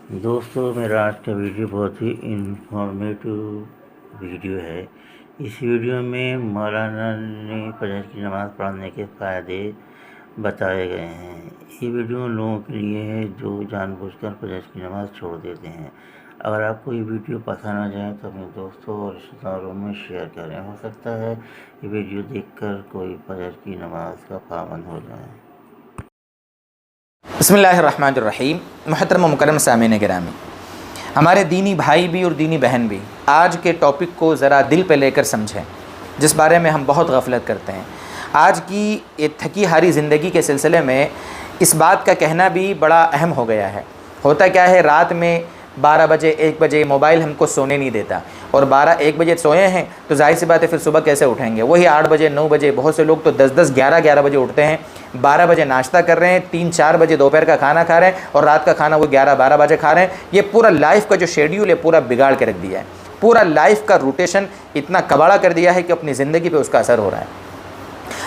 दोस्तों, मेरा आज का वीडियो बहुत ही इंफॉर्मेटिव वीडियो है। इस वीडियो में मौलाना ने फजर की नमाज़ पढ़ने के फ़ायदे बताए गए हैं। ये वीडियो उन लोगों के लिए है जो जानबूझकर फजर की नमाज़ छोड़ देते हैं। अगर आपको ये वीडियो पसंद आ जाए तो अपने दोस्तों और रिश्तेदारों में शेयर करें। हो सकता है ये वीडियो देखकर कोई फजर की नमाज़ का पाबंद हो जाए। बिस्मिल्लाहिर्रहमानिर्रहीम। मुहतरम मुकर्रम सामीन गिरामी, हमारे दीनी भाई भी और दीनी बहन भी आज के टॉपिक को ज़रा दिल पे लेकर समझें, जिस बारे में हम बहुत गफलत करते हैं। आज की ये थकी हारी ज़िंदगी के सिलसिले में इस बात का कहना भी बड़ा अहम हो गया है। होता क्या है, रात में 12 बजे 1 बजे मोबाइल हमको सोने नहीं देता, और 12-1 बजे सोए हैं तो जाहिर सी बात है फिर सुबह कैसे उठेंगे। वही 8 बजे 9 बजे, बहुत से लोग तो 10-10 11-11 बजे उठते हैं। 12 बजे नाश्ता कर रहे हैं, 3-4 बजे दोपहर का खाना खा रहे हैं, और रात का खाना वो 11-12 बजे खा रहे हैं। ये पूरा लाइफ का जो शेड्यूल है पूरा बिगाड़ के रख दिया है। पूरा लाइफ का रोटेशन इतना कबाड़ा कर दिया है कि अपनी ज़िंदगी पे उसका असर हो रहा है।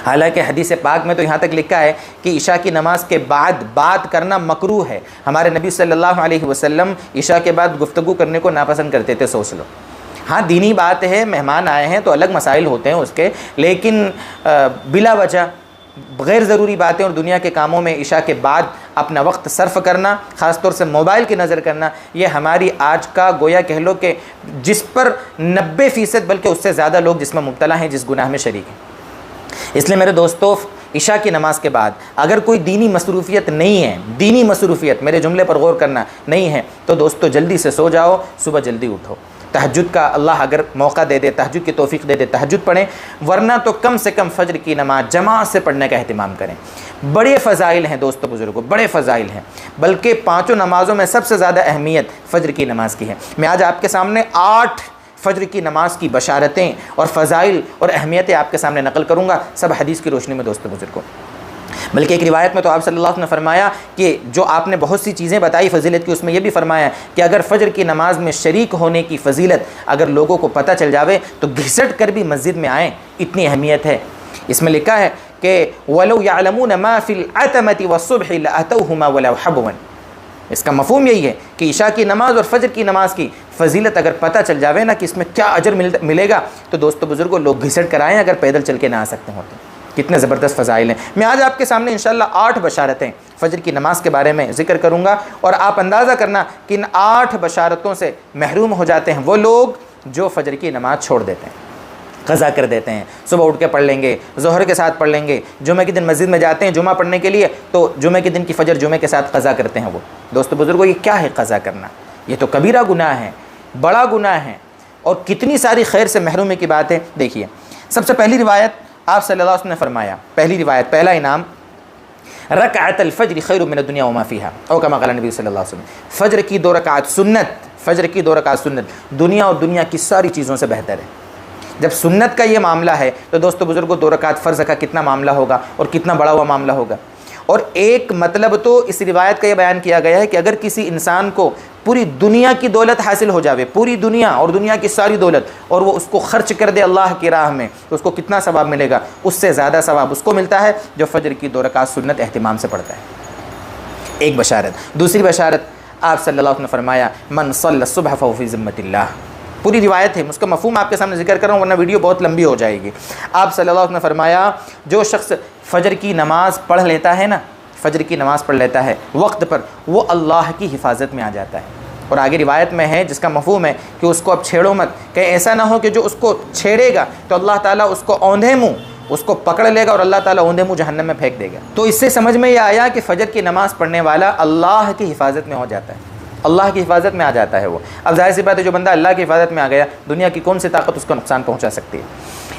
हालांकि हदीस पाक में तो यहाँ तक लिखा है कि इशा की नमाज के बाद बात करना मकरूह है। हमारे नबी सल्लल्लाहु अलैहि वसल्लम इशा के बाद गुफ्तगू करने को नापसंद करते थे। सोच लो, हाँ दीनी बात है, मेहमान आए हैं तो अलग मसाइल होते हैं उसके, लेकिन बिला वजह गैर ज़रूरी बातें और दुनिया के कामों में इशा के बाद अपना वक्त सर्फ करना, ख़ास तौर से मोबाइल की नज़र करना, ये हमारी आज का गोया कह लो कि जिस पर 90% बल्कि उससे ज़्यादा लोग जिसमें मुब्तला हैं, जिस गुनाह में शरीक हैं। इसलिए मेरे दोस्तों, इशा की नमाज के बाद अगर कोई दीनी मसरूफ़ियत नहीं है, दीनी मसरूफ़ियत, मेरे जुमले पर गौर करना, नहीं है तो दोस्तों जल्दी से सो जाओ, सुबह जल्दी उठो। तहज्जुद का अल्लाह अगर मौका दे दे, तहज्जुद की तौफीक दे दे, तहज्जुद पढ़ें, वरना तो कम से कम फ़जर की नमाज जमात से पढ़ने का अहतमाम करें। बड़े फ़ज़ाइल हैं दोस्तों, बुज़ुर्गों, बड़े फ़ज़ाइल हैं। बल्कि 5 नमाज़ों में सबसे ज़्यादा अहमियत फ़जर की नमाज की है। मैं आज आपके सामने 8 फ़जर की नमाज की बशारतें और फ़ज़ाइल और अहमियतें आपके सामने नकल करूँगा, सब हदीस की रोशनी में दोस्तों बुज़ुर्गों। बल्कि एक रिवायत में तो आप सल्लल्लाहु अलैहि वसल्लम ने फरमाया कि जो आपने बहुत सी चीज़ें बताई फ़जीलत की, उसमें यह भी फरमाया कि अगर फ़जर की नमाज में शरीक होने की फ़जीलत अगर लोगों को पता चल जावे तो घिसट कर भी मस्जिद में आएँ, इतनी अहमियत है। इसमें लिखा है कि वलौ यअलमून मा फ़िल अतमति वस्सुबहि लअतौहुमा वलौ हबवन। इसका मफ़हूम यही है कि इशा की नमाज़ और फ़जर की नमाज़ की फ़जीलत अगर पता चल जावे ना कि इसमें क्या अजर मिलेगा, तो दोस्तों बुज़ुर्गों लोग घिसट कर आएँ अगर पैदल चल के ना आ सकते होते। कितने ज़बरदस्त फ़ज़ाइल हैं। मैं आज आपके सामने इंशाअल्लाह 8 बशारतें फ़जर की नमाज़ के बारे में ज़िक्र करूँगा, और आप अंदाज़ा करना कि इन 8 बशारतों से महरूम हो जाते हैं वो लोग जो फ़जर की नमाज़ छोड़ देते हैं, क़ज़ा कर देते हैं। सुबह उठ के पढ़ लेंगे, ज़ोहर के साथ पढ़ लेंगे, जुमे के दिन मस्जिद में जाते हैं जुमा पढ़ने के लिए, तो जुमे के दिन की फ़जर जुमे के साथ क़ज़ा करते हैं वो। दोस्तों बुज़ुर्गों, ये क्या है क़ज़ा करना? ये तो कबीरा गुनाह है, बड़ा गुनाह है, और कितनी सारी खैर से महरूमी की बात है। देखिए, सबसे पहली रिवायत आप सल्लल्लाहु अलैहि वसल्लम ने फरमाया, पहली रिवायत, पहला इनाम, रकअतुल फज्र खैरुम मिनद दुनिया व मा फीहा, औ कमा क़ाल नबी सल्लल्लाहु अलैहि वसल्लम। फ़जर की 2 रकात सुन्नत, फ़जर की 2 रकात सुन्नत दुनिया और दुनिया की सारी चीज़ों से बेहतर है। जब सुन्नत का ये मामला है तो दोस्तों बुज़ुर्गों 2 रकात फ़र्ज़ का कितना मामला होगा और कितना बड़ा हुआ मामला होगा। और एक मतलब तो इस रिवायत का ये बयान किया गया है कि अगर किसी इंसान को पूरी दुनिया की दौलत हासिल हो जावे, पूरी दुनिया और दुनिया की सारी दौलत, और वो उसको खर्च कर दे अल्लाह की राह में, तो उसको कितना सवाब मिलेगा? उससे ज़्यादा सवाब उसको मिलता है जो फ़जर की 2 रकात सुन्नत एहतिमाम से पढ़ता है। एक बशारत। दूसरी बशारत, आप सल्लल्लाहु अलैहि वसल्लम ने फरमाया, मन सल्ला सुबह फहुव फ़ी ज़िम्मतिल्लाह। पूरी रिवायत है, उसका मफ़हूम आपके सामने जिक्र कर रहा हूँ वरना वीडियो बहुत लंबी हो जाएगी। आप सल्लल्लाहु अलैहि वसल्लम ने फरमाया, जो शख्स फ़जर की नमाज़ पढ़ लेता है ना, फ़जर की नमाज़ पढ़ लेता है वक्त पर, वो अल्लाह की हिफाजत में आ जाता है। और आगे रिवायत में है जिसका मफ़हूम है कि उसको अब छेड़ो मत, कहीं ऐसा ना हो कि जो उसको छेड़ेगा तो अल्लाह ताला उसको औंधे मुँह उसको पकड़ लेगा और अल्लाह ताला औंधे मुँह जहन्नम में फेंक देगा। तो इससे समझ में यह आया कि फ़जर की नमाज़ पढ़ने वाला अल्लाह की हिफाजत में हो जाता है, अल्लाह की हिफाजत में आ जाता है वो। अब जाहिर सी बात है, जो बंदा अल्लाह की हिफाजत में आ गया, दुनिया की कौन सी ताकत उसको नुकसान पहुँचा सकती है?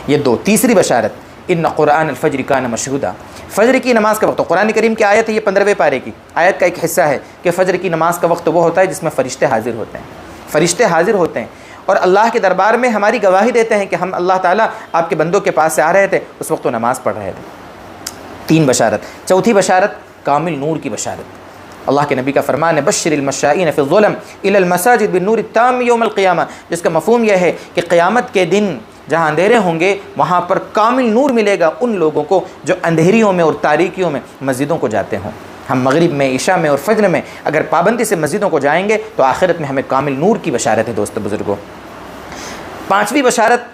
ये 2। तीसरी बशारत, इन्न क़ुरआन अल-फ़ज्र कान मशहूदा। फ़जर की नमाज़ का वक्त, तो कुरान करीम की आयत है, ये 15वें पारे की आयत का एक हिस्सा है कि फ़जर की नमाज़ का वक्त वो होता है जिसमें फ़रिश्ते हाजिर होते हैं। फ़रिश्ते हाजिर होते हैं और अल्लाह के दरबार में हमारी गवाही देते हैं कि हम अल्लाह ताला आपके बंदों के पास से आ रहे थे, उस वक्त वो नमाज़ पढ़ रहे थे। 3 बशारत। चौथी बशारत, कामिल नूर की बशारत। अल्लाह के नबी का फ़रमान है, बश्शिरिल मशाईन फ़ी ज़ुल्म इलल मसाजिद बिन्नूर ताम यौमल क़ियामा, जिसका मफ़हूम यह है कि क़यामत के दिन जहाँ अंधेरे होंगे वहाँ पर कामिल नूर मिलेगा उन लोगों को जो अंधेरियों में और तारीकियों में मस्जिदों को जाते हों। हम मगरिब में, इशा में और फज्र में अगर पाबंदी से मस्जिदों को जाएंगे तो आखिरत में हमें कामिल नूर की बशारत है। दोस्तों बुजुर्गों, पाँचवीं बशारत,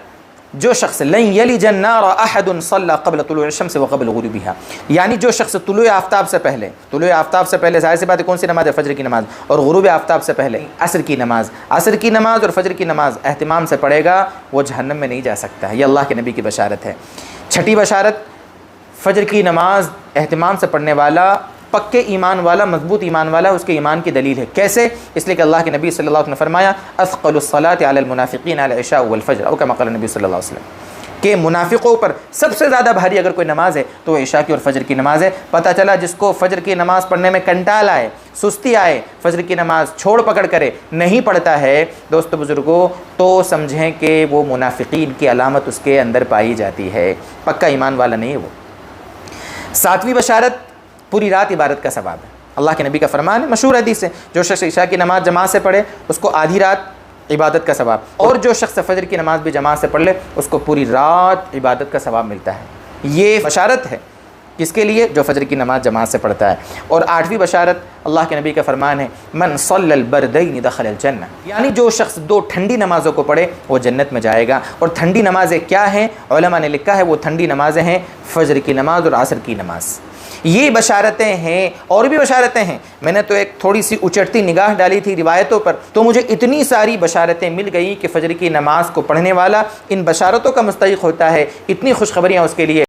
जो शख्स लन यलिजन नार अहदुन सल्ला क़ब्ल तुलूइ शम्स व क़ब्ल गुरूबिहा, यानी जो शख्स तुलूए आफ्ताब से पहले, ज़ाहिर सी बात है कौन सी नमाज़ है, फजर की नमाज़, और गुरूब आफ्ताब से पहले असर की नमाज़ और फजर की नमाज़ एहतिमाम से पढ़ेगा, वो जहन्नम में नहीं जा सकता है। ये अल्लाह के नबी की बशारत है। छठी बशारत, फजर की नमाज़ एहतिमाम से पढ़ने वाला पक्के ईमान वाला, मजबूत ईमान वाला, उसके ईमान की दलील है। कैसे? इसलिए कि अल्लाह के नबी सल्लल्लाहु अलैहि वसल्लम ने फरमाया अस्क़लुस्सलाति अलल मुनाफ़िक़ीन अल इशा वल फ़ज्र, औ कमा क़ाल नबी सल्लल्लाहु अलैहि वसल्लम, कि मुनाफिकों पर सबसे ज़्यादा भारी अगर कोई नमाज़ है तो वो इशा की और फजर की नमाज़ है। पता चला जिसको फजर की नमाज़ पढ़ने में कंटाल आए, सुस्ती आए, फजर की नमाज़ छोड़ पकड़ करे, नहीं पढ़ता है, दोस्तों बुज़ुर्गों, तो समझें कि वो मुनाफिकीन की अलामत उसके अंदर पाई जाती है, पक्का ईमान वाला नहीं है वो। सातवीं बशारत, पूरी रात इबादत का सवाब है। अल्लाह के नबी का फरमान है, मशहूर हदीस है, जो शख्स इशा की नमाज़ जमात से पढ़े उसको आधी रात इबादत का सवाब, और जो शख्स फजर की नमाज़ भी जमात से पढ़ ले उसको पूरी रात इबादत का सवाब मिलता है। ये बशारत है किसके लिए? जो फजर की नमाज़ जमात से पढ़ता है। और आठवीं बशारत, अल्लाह के नबी का फरमान है मन सल्लल बरदैन दखलल जन्नह, यानी जो शख्स दो ठंडी नमाज़ों को पढ़े वो जन्नत में जाएगा। और ठंडी नमाज़ें क्या हैं? उलमा ने लिखा है वो ठंडी नमाज़ें हैं फजर की नमाज़ और असर की नमाज़। ये बशारतें हैं, और भी बशारतें हैं। मैंने तो एक थोड़ी सी उचटती निगाह डाली थी रिवायतों पर, तो मुझे इतनी सारी बशारतें मिल गई कि फजर की नमाज़ को पढ़ने वाला इन बशारतों का मुस्तहिक़ होता है। इतनी खुशखबरियाँ उसके लिए